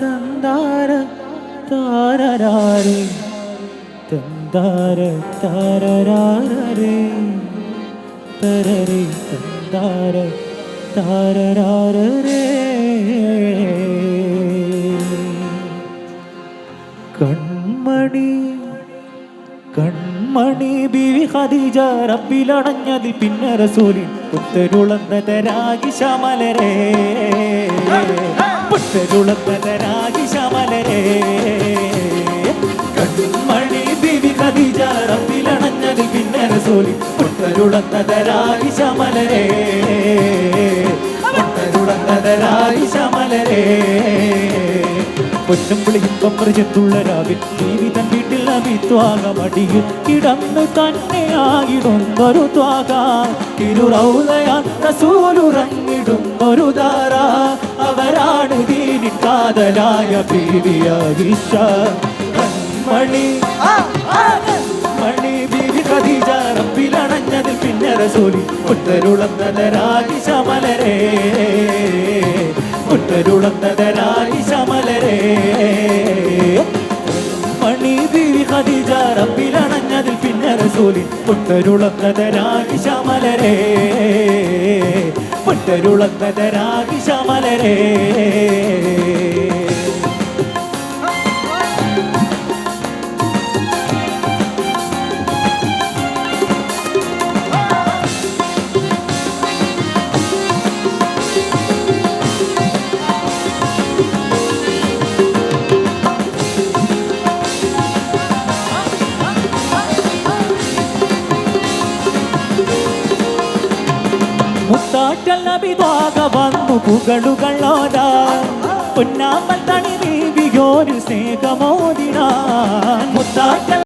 തന്താര താരരാരേ തന്താര താരരാരേ തരരേ തന്താര താരരാരേ കൺമണി കൺമണി ബീവി ഖദീജ റബ്ബിലടഞ്ഞതിൽ പിന്നെ റസൂലിൻ പുത്തരുളന്നതരാഗി ശമലരേ പുത്തരുളന്നതരാഗി ശമലരേ കൺമണി ബീവി ഖദീജ റബ്ബിലടഞ്ഞതിൽ പിന്നെ റസൂലിൻ പുത്തരുളന്നതരാഗി ശമലരേ പുത്തരുളന്നതരാഗി ശമലരേ പൊന്നും വിളിയുമ്പം പ്രജത്തുള്ള രാവിൽ ജീവിതം വീട്ടിൽ അമിത്വാകമടിയിൽ കിടന്നു തന്നെയായിടുന്നൊരു ത്വാക തിരുറൗലയാൻ റസൂലുറങ്ങിടുന്നൊരു ധാര അവരാണ് ദീനിൻ കാതലായ ബീവി ആയിഷ കൺമണി മണി ബീവി ഖദീജ റബ്ബിലണഞ്ഞതിൽ പിന്നെ റസൂലി പുത്തരുളന്നതരാഗി ശമലരേ പുത്തരുളന്നതരാഗി ശമലരേ മണി ബീവി ഖദീജ റബ്ബിലണഞ്ഞതിൽ പിന്നെ റസൂലി പുത്തരുളന്നതരാഗി ശമലരേ പുത്തരുളന്നതരാഗി ശമലരേ മുത്താറ്റൽ നബി ദ്വാക വന്നു പുകളുകളോടാ പൊന്നാമ്പൽ തണി ബീവിയോരു സ്നേഹമോദിനാൻ മുത്താറ്റൽ